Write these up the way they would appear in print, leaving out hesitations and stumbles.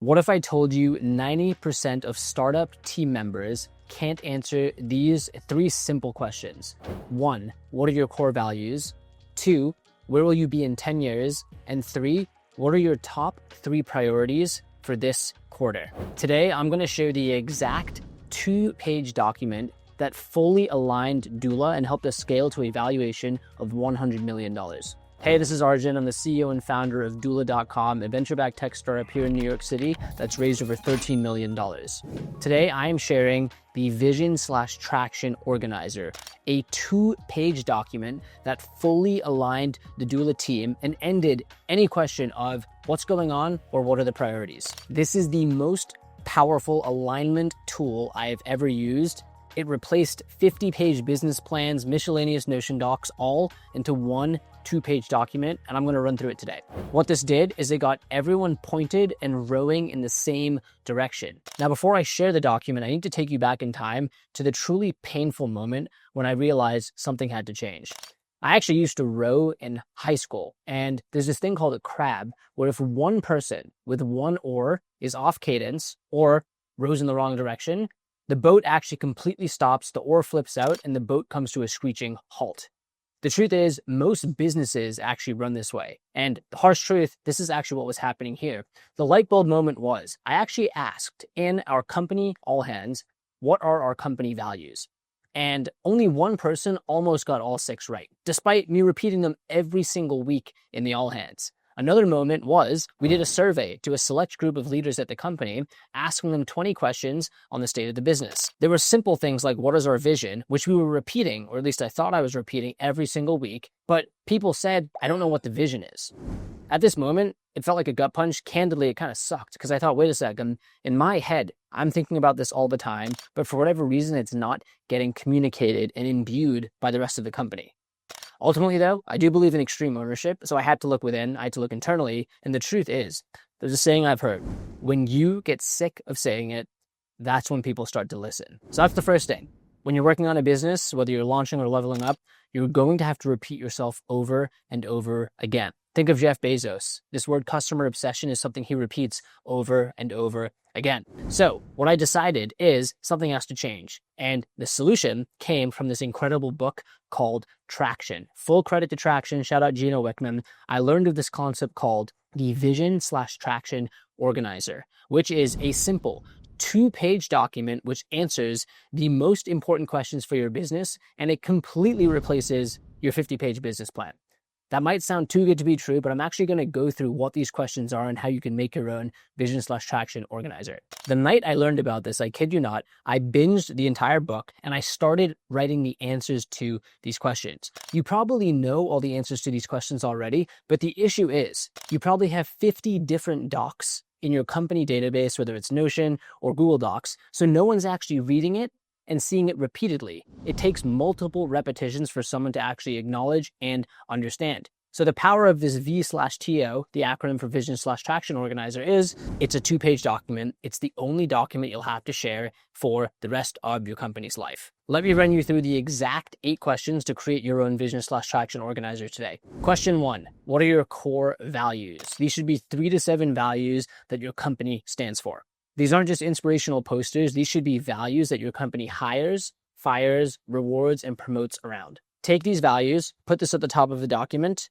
What if I told you 90% of startup team members can't answer these three simple questions? 1, what are your core values? 2, where will you be in 10 years? And 3, what are your top 3 priorities for this quarter? Today, I'm going to share the exact 2-page document that fully aligned Doola and helped us scale to a valuation of $100 million. Hey, this is Arjun. I'm the CEO and founder of doola.com, a venture-backed tech startup here in New York City that's raised over $13 million. Today, I am sharing the Vision/Traction Organizer, a 2-page document that fully aligned the Doola team and ended any question of what's going on or what are the priorities. This is the most powerful alignment tool I have ever used. It replaced 50-page business plans, miscellaneous Notion docs, all into one 2-page document, and I'm going to run through it today. What this did is it got everyone pointed and rowing in the same direction. Now, before I share the document, I need to take you back in time to the truly painful moment when I realized something had to change. I actually used to row in high school, and there's this thing called a crab, where if one person with one oar is off cadence or rows in the wrong direction, the boat actually completely stops, the oar flips out, and the boat comes to a screeching halt. The truth is, most businesses actually run this way. And the harsh truth, this is actually what was happening here. The light bulb moment was, I actually asked in our company all hands, what are our company values? And only one person almost got all 6 right, despite me repeating them every single week in the all hands. Another moment was we did a survey to a select group of leaders at the company, asking them 20 questions on the state of the business. There were simple things like, what is our vision, which we were repeating, or at least I thought I was repeating every single week, but people said, I don't know what the vision is. At this moment, it felt like a gut punch. Candidly, it kind of sucked because I thought, wait a second, in my head, I'm thinking about this all the time, but for whatever reason, it's not getting communicated and imbued by the rest of the company. Ultimately, though, I do believe in extreme ownership, so I had to look within, I had to look internally, and the truth is, there's a saying I've heard, when you get sick of saying it, that's when people start to listen. So that's the first thing. When you're working on a business, whether you're launching or leveling up, you're going to have to repeat yourself over and over again. Think of Jeff Bezos. This word customer obsession is something he repeats over and over again. So what I decided is something has to change. And the solution came from this incredible book called Traction. Full credit to Traction. Shout out Gino Wickman. I learned of this concept called the Vision/Traction Organizer, which is a simple 2-page document which answers the most important questions for your business, and it completely replaces your 50-page business plan. That might sound too good to be true, but I'm actually going to go through what these questions are and how you can make your own Vision/Traction Organizer. The night I learned about this, I kid you not, I binged the entire book and I started writing the answers to these questions. You probably know all the answers to these questions already, but the issue is you probably have 50 different docs in your company database, whether it's Notion or Google Docs, so no one's actually reading it and seeing it repeatedly. It takes multiple repetitions for someone to actually acknowledge and understand. So the power of this V/TO, the acronym for Vision/Traction Organizer, is it's a 2-page document. It's the only document you'll have to share for the rest of your company's life. Let me run you through the exact 8 questions to create your own Vision/Traction Organizer today. Question 1, what are your core values? These should be 3 to 7 values that your company stands for. These aren't just inspirational posters. These should be values that your company hires, fires, rewards, and promotes around. Take these values, put this at the top of the document,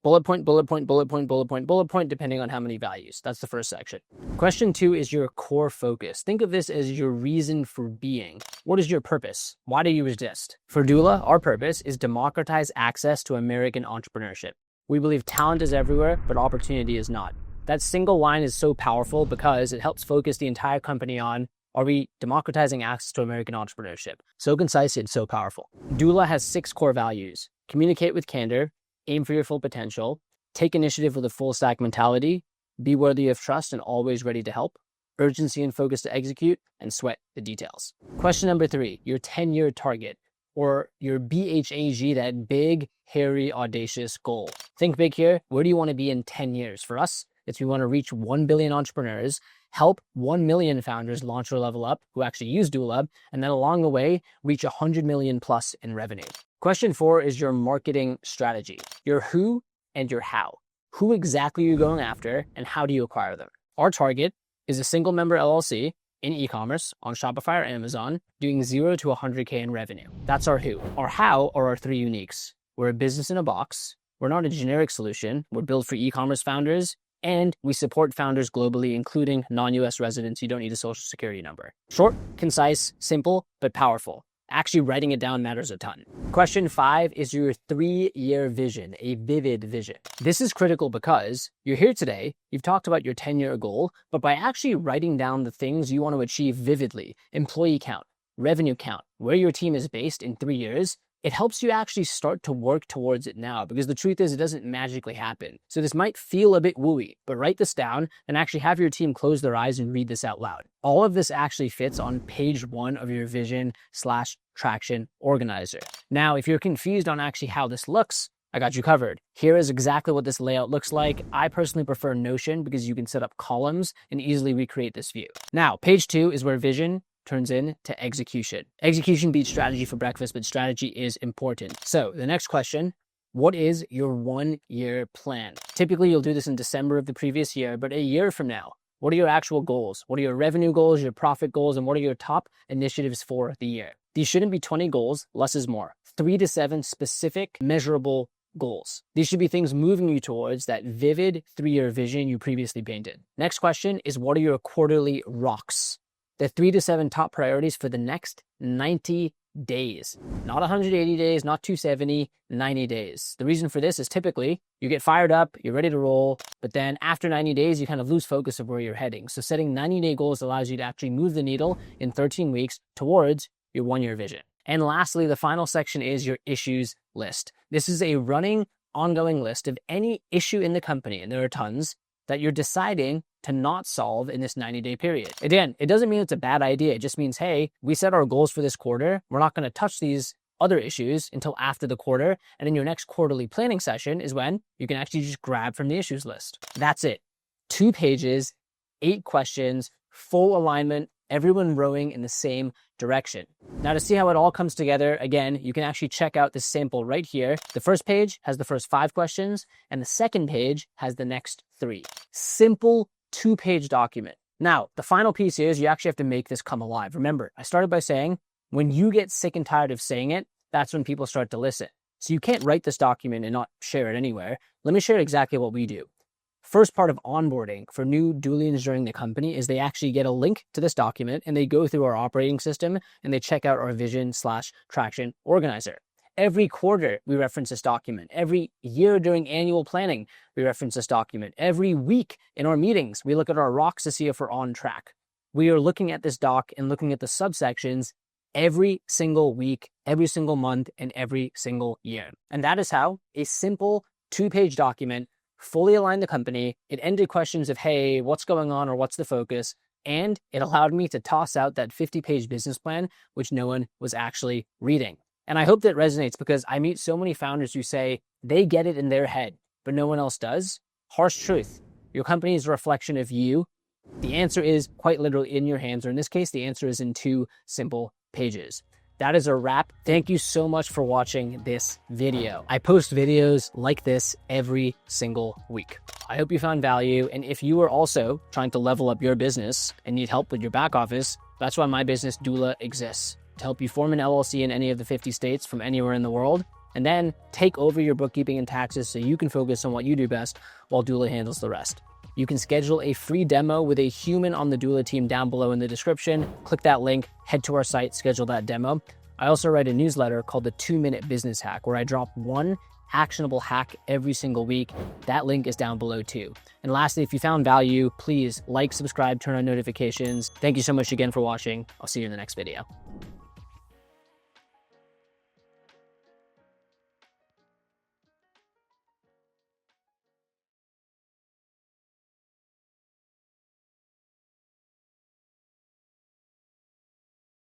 bullet point, bullet point, bullet point, bullet point, bullet point, depending on how many values. That's the first section. Question 2 is your core focus. Think of this as your reason for being. What is your purpose? Why do you exist? For Doola, our purpose is democratize access to American entrepreneurship. We believe talent is everywhere, but opportunity is not. That single line is so powerful because it helps focus the entire company on, are we democratizing access to American entrepreneurship? So concise and so powerful. Doola has 6 core values. Communicate with candor, aim for your full potential, take initiative with a full stack mentality, be worthy of trust and always ready to help, urgency and focus to execute, and sweat the details. Question number 3, your 10-year target, or your BHAG, that big, hairy, audacious goal. Think big here. Where do you want to be in 10 years? For us, we want to reach 1 billion entrepreneurs, help 1 million founders launch or level up who actually use Doola, and then along the way, reach 100 million plus in revenue. Question 4 is your marketing strategy, your who and your how. Who exactly are you going after and how do you acquire them? Our target is a single member LLC in e-commerce on Shopify or Amazon doing 0 to 100K in revenue. That's our who. Our how are our three uniques. We're a business in a box. We're not a generic solution. We're built for e-commerce founders, and we support founders globally, including non-US residents. You don't need a social security number. Short, concise, simple, but powerful. Actually writing it down matters a ton. Question 5 is your 3-year vision, a vivid vision. This is critical because you're here today, you've talked about your 10-year goal, but by actually writing down the things you want to achieve vividly, employee count, revenue count, where your team is based in 3 years, it helps you actually start to work towards it now, because the truth is it doesn't magically happen. So this might feel a bit wooey, but write this down and actually have your team close their eyes and read this out loud. All of this actually fits on page 1 of your vision/traction organizer. Now, if you're confused on actually how this looks, I got you covered. Here is exactly what this layout looks like. I personally prefer Notion because you can set up columns and easily recreate this view. Now, page 2 is where vision turns into execution. Execution beats strategy for breakfast, but strategy is important. So the next question, what is your 1-year plan? Typically, you'll do this in December of the previous year, but a year from now, what are your actual goals? What are your revenue goals, your profit goals, and what are your top initiatives for the year? These shouldn't be 20 goals, less is more. 3 to 7 specific, measurable goals. These should be things moving you towards that vivid 3-year vision you previously painted. Next question is, what are your quarterly rocks? The 3 to 7 top priorities for the next 90 days. Not 180 days, not 270, 90 days. The reason for this is typically you get fired up, you're ready to roll, but then after 90 days, you kind of lose focus of where you're heading. So setting 90-day goals allows you to actually move the needle in 13 weeks towards your 1-year vision. And lastly, the final section is your issues list. This is a running, ongoing list of any issue in the company, and there are tons, that you're deciding to not solve in this 90-day period. Again, it doesn't mean it's a bad idea. It just means, hey, we set our goals for this quarter. We're not going to touch these other issues until after the quarter. And in your next quarterly planning session is when you can actually just grab from the issues list. That's it. 2 pages, 8 questions, full alignment, everyone rowing in the same direction. Now, to see how it all comes together, again, you can actually check out this sample right here. The first page has the first 5 questions, and the second page has the next 3. Simple 2-page document. Now, the final piece is you actually have to make this come alive. Remember, I started by saying, when you get sick and tired of saying it, that's when people start to listen. So you can't write this document and not share it anywhere. Let me share exactly what we do. First part of onboarding for new Dooleans joining the company is they actually get a link to this document and they go through our operating system and they check out our vision/traction organizer. Every quarter, we reference this document. Every year during annual planning, we reference this document. Every week in our meetings, we look at our rocks to see if we're on track. We are looking at this doc and looking at the subsections every single week, every single month, and every single year. And that is how a simple 2-page document fully aligned the company. It ended questions of, hey, what's going on or what's the focus? And it allowed me to toss out that 50-page business plan, which no one was actually reading. And I hope that resonates because I meet so many founders who say they get it in their head, but no one else does. Harsh truth. Your company is a reflection of you. The answer is quite literally in your hands, or in this case, the answer is in 2 simple pages. That is a wrap. Thank you so much for watching this video. I post videos like this every single week. I hope you found value. And if you are also trying to level up your business and need help with your back office, that's why my business Doola exists, to help you form an LLC in any of the 50 states from anywhere in the world, and then take over your bookkeeping and taxes so you can focus on what you do best while Doola handles the rest. You can schedule a free demo with a human on the Doola team down below in the description. Click that link, head to our site, schedule that demo. I also write a newsletter called the 2-Minute Business Hack, where I drop one actionable hack every single week. That link is down below too. And lastly, if you found value, please like, subscribe, turn on notifications. Thank you so much again for watching. I'll see you in the next video.